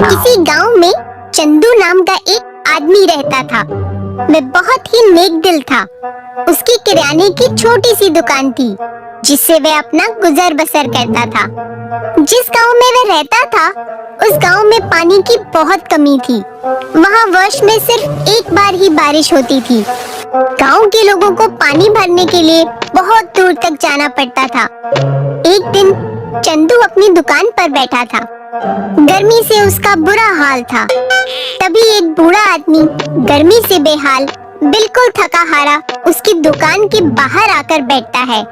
किसी गांव में चंदू नाम का एक आदमी रहता था। वह बहुत ही नेक दिल था। उसकी किराने की छोटी सी दुकान थी जिससे वह अपना गुजर बसर करता था। जिस गांव में वह रहता था उस गांव में पानी की बहुत कमी थी। वहां वर्ष में सिर्फ एक बार ही बारिश होती थी। गांव के लोगों को पानी भरने के लिए बहुत दूर तक जाना पड़ता था। एक दिन चंदू अपनी दुकान पर बैठा था। गर्मी से उसका बुरा हाल था। तभी एक बूढ़ा आदमी गर्मी से बेहाल, बिल्कुल थका हारा उसकी दुकान के बाहर आकर बैठता है।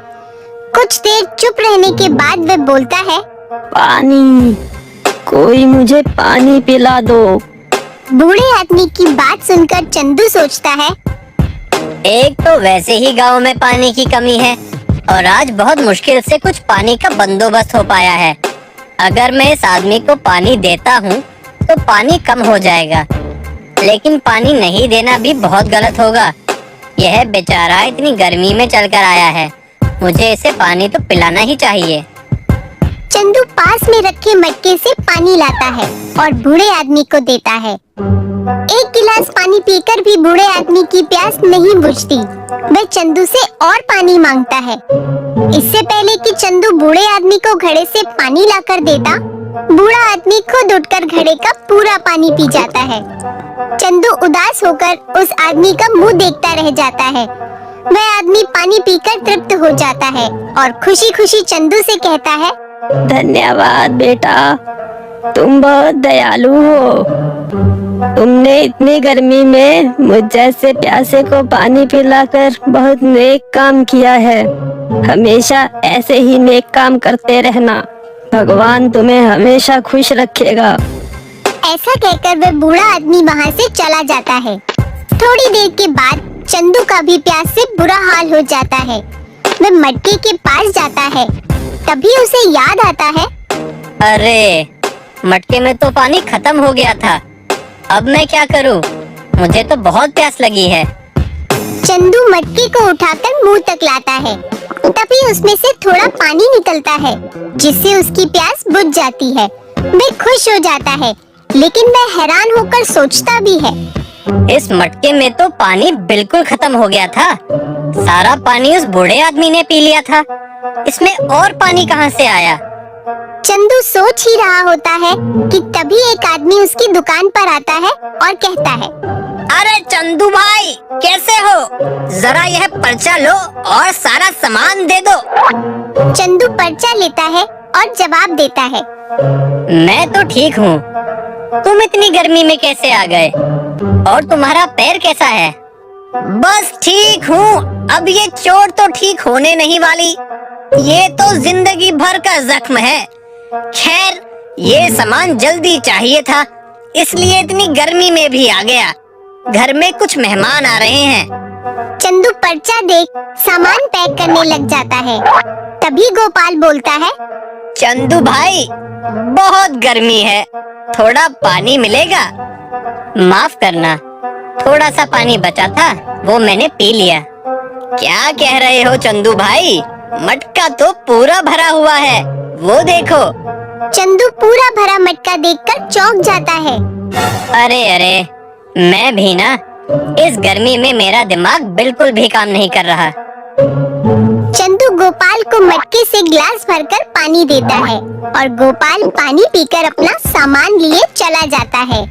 कुछ देर चुप रहने के बाद वह बोलता है, पानी, कोई मुझे पानी पिला दो। बूढ़े आदमी की बात सुनकर चंदू सोचता है, एक तो वैसे ही गांव में पानी की कमी है और आज बहुत मुश्किल से कुछ पानी का बंदोबस्त हो पाया है। अगर मैं इस आदमी को पानी देता हूँ तो पानी कम हो जाएगा, लेकिन पानी नहीं देना भी बहुत गलत होगा। यह बेचारा इतनी गर्मी में चलकर आया है, मुझे इसे पानी तो पिलाना ही चाहिए। चंदू पास में रखे मटके से पानी लाता है और बूढ़े आदमी को देता है। एक गिलास पानी पीकर भी बूढ़े आदमी की प्यास नहीं बुझती। वह चंदू से और पानी मांगता है। इससे पहले कि चंदू बूढ़े आदमी को घड़े से पानी लाकर देता, बूढ़ा आदमी खुद उठकर घड़े का पूरा पानी पी जाता है। चंदू उदास होकर उस आदमी का मुंह देखता रह जाता है। वह आदमी पानी पीकर तृप्त हो जाता है और खुशी खुशी चंदू से कहता है, धन्यवाद बेटा, तुम बहुत दयालु हो। तुमने इतनी गर्मी में मुझ जैसे प्यासे को पानी पिलाकर बहुत नेक काम किया है। हमेशा ऐसे ही नेक काम करते रहना। भगवान तुम्हें हमेशा खुश रखेगा। ऐसा कहकर वह बूढ़ा आदमी वहाँ से चला जाता है। थोड़ी देर के बाद चंदू का भी प्यास से बुरा हाल हो जाता है। वह मटके के पास जाता है। तभी उसे याद आता है, अरे, मटके में तो पानी खत्म हो गया था। अब मैं क्या करूं? मुझे तो बहुत प्यास लगी है। चंदू मटके को उठाकर मुंह तक लाता है। तभी उसमें से थोड़ा पानी निकलता है जिससे उसकी प्यास बुझ जाती है। वह खुश हो जाता है, लेकिन वह हैरान होकर सोचता भी है, इस मटके में तो पानी बिल्कुल खत्म हो गया था। सारा पानी उस बूढ़े आदमी ने पी लिया था। इसमें और पानी कहाँ से आया? चंदू सोच ही रहा होता है कि तभी एक आदमी उसकी दुकान पर आता है और कहता है, अरे चंदू भाई, कैसे हो? जरा यह पर्चा लो और सारा सामान दे दो। चंदू पर्चा लेता है और जवाब देता है, मैं तो ठीक हूँ। तुम इतनी गर्मी में कैसे आ गए? और तुम्हारा पैर कैसा है? बस ठीक हूँ। अब ये चोट तो ठीक होने नहीं वाली। ये तो जिंदगी भर का जख्म है। खैर, ये सामान जल्दी चाहिए था, इसलिए इतनी गर्मी में भी आ गया। घर में कुछ मेहमान आ रहे हैं। चंदू पर्चा देख सामान पैक करने लग जाता है। तभी गोपाल बोलता है, चंदू भाई, बहुत गर्मी है, थोड़ा पानी मिलेगा? माफ करना, थोड़ा सा पानी बचा था, वो मैंने पी लिया। क्या कह रहे हो चंदू भाई? मटका तो पूरा भरा हुआ है, वो देखो। चंदू पूरा भरा मटका देखकर चौंक जाता है। अरे अरे, मैं भी ना, इस गर्मी में मेरा दिमाग बिल्कुल भी काम नहीं कर रहा। चंदू गोपाल को मटके से गिलास भरकर पानी देता है और गोपाल पानी पीकर अपना सामान लिए चला जाता है।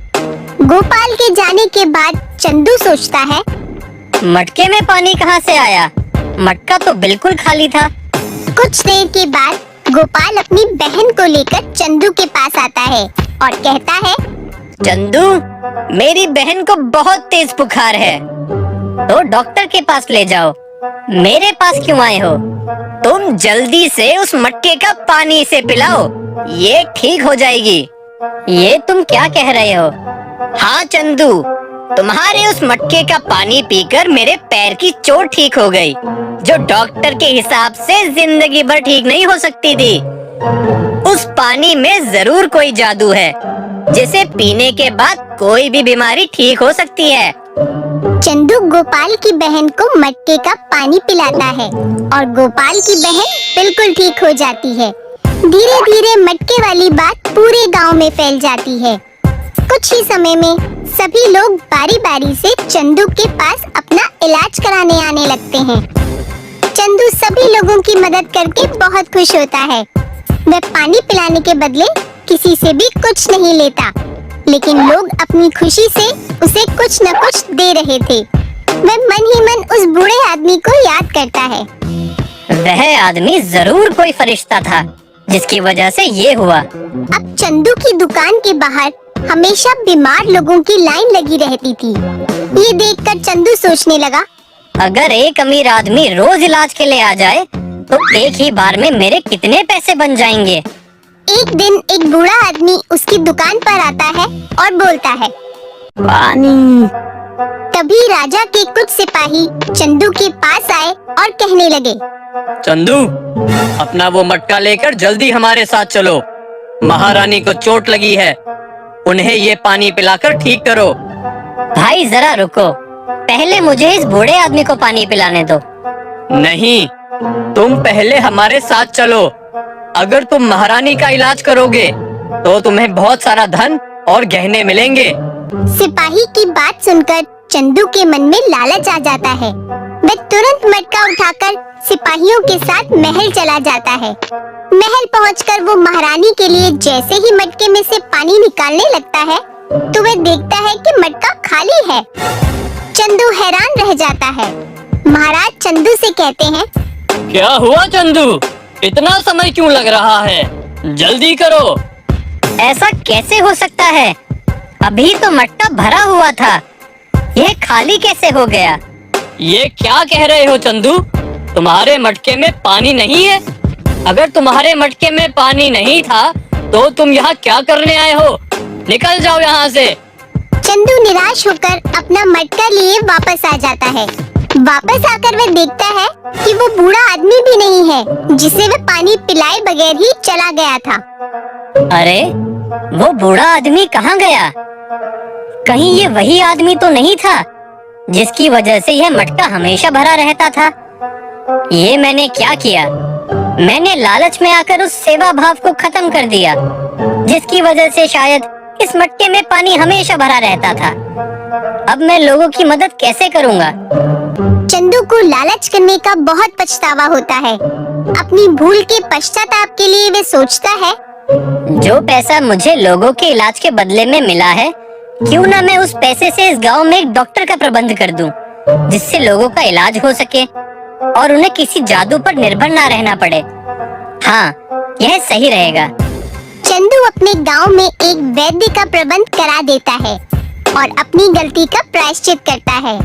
गोपाल के जाने के बाद चंदू सोचता है, मटके में पानी कहाँ से आया? मटका तो बिल्कुल खाली था। कुछ देर के बाद गोपाल अपनी बहन को लेकर चंदू के पास आता है और कहता है, चंदू, मेरी बहन को बहुत तेज बुखार है, तो डॉक्टर के पास ले जाओ। मेरे पास क्यों आए हो? तुम जल्दी से उस मटके का पानी इसे पिलाओ, ये ठीक हो जाएगी। ये तुम क्या कह रहे हो? हाँ चंदू, तुम्हारे उस मटके का पानी पीकर मेरे पैर की चोट ठीक हो गई, जो डॉक्टर के हिसाब से जिंदगी भर ठीक नहीं हो सकती थी। उस पानी में जरूर कोई जादू है, जिसे पीने के बाद कोई भी बीमारी ठीक हो सकती है। चंदू गोपाल की बहन को मटके का पानी पिलाता है और गोपाल की बहन बिल्कुल ठीक हो जाती है। धीरे धीरे मटके वाली बात पूरे गांव में फैल जाती है। कुछ ही समय में सभी लोग बारी बारी से चंदू के पास अपना इलाज कराने आने लगते हैं। चंदू सभी लोगों की मदद करके बहुत खुश होता है। वह पानी पिलाने के बदले किसी से भी कुछ नहीं लेता, लेकिन लोग अपनी खुशी से उसे कुछ न कुछ दे रहे थे। वह मन ही मन उस बूढ़े आदमी को याद करता है। वह आदमी जरूर कोई फरिश्ता था जिसकी वजह से ये हुआ। अब चंदू की दुकान के बाहर हमेशा बीमार लोगों की लाइन लगी रहती थी। ये देखकर चंदू सोचने लगा, अगर एक अमीर आदमी रोज इलाज के लिए आ जाए तो एक ही बार में मेरे कितने पैसे बन जाएंगे। एक दिन एक बूढ़ा आदमी उसकी दुकान पर आता है और बोलता है, पानी। तभी राजा के कुछ सिपाही चंदू के पास आए और कहने लगे, चंदू, अपना वो मटका लेकर जल्दी हमारे साथ चलो। महारानी को चोट लगी है, उन्हें ये पानी पिलाकर ठीक करो। भाई जरा रुको, पहले मुझे इस बूढ़े आदमी को पानी पिलाने दो। नहीं, तुम पहले हमारे साथ चलो। अगर तुम महारानी का इलाज करोगे तो तुम्हें बहुत सारा धन और गहने मिलेंगे। सिपाही की बात सुनकर चंदू के मन में लालच आ जाता है। वह तुरंत मटका उठाकर सिपाहियों के साथ महल चला जाता है। महल पहुंचकर वो महारानी के लिए जैसे ही मटके में से पानी निकालने लगता है तो वह देखता है कि मटका खाली है। चंदू हैरान रह जाता है। महाराज चंदू से कहते हैं, क्या हुआ चंदू? इतना समय क्यों लग रहा है? जल्दी करो। ऐसा कैसे हो सकता है? अभी तो मटका भरा हुआ था, यह खाली कैसे हो गया? ये क्या कह रहे हो चंदू? तुम्हारे मटके में पानी नहीं है? अगर तुम्हारे मटके में पानी नहीं था तो तुम यहाँ क्या करने आए हो? निकल जाओ यहाँ से। चंदू निराश होकर अपना मटका लिए वापस आ जाता है। वापस आकर वह देखता है कि वो बूढ़ा आदमी भी नहीं है जिसे वह पानी पिलाए बगैर ही चला गया था। अरे, वो बूढ़ा आदमी कहाँ गया? कहीं ये वही आदमी तो नहीं था जिसकी वजह से यह मटका हमेशा भरा रहता था? ये मैंने क्या किया? मैंने लालच में आकर उस सेवा भाव को खत्म कर दिया, जिसकी वजह से शायद इस मटके में पानी हमेशा भरा रहता था। अब मैं लोगों की मदद कैसे करूँगा? चंदू को लालच करने का बहुत पछतावा होता है। अपनी भूल के पश्चाताप के लिए वह सोचता है, जो पैसा मुझे लोगों के इलाज के बदले में मिला है, क्यों ना मैं उस पैसे से इस गांव में एक डॉक्टर का प्रबंध कर दूं, जिससे लोगों का इलाज हो सके और उन्हें किसी जादू पर निर्भर ना रहना पड़े। हाँ, यह सही रहेगा। चंदू अपने गांव में एक वैद्य का प्रबंध करा देता है और अपनी गलती का प्रायश्चित करता है।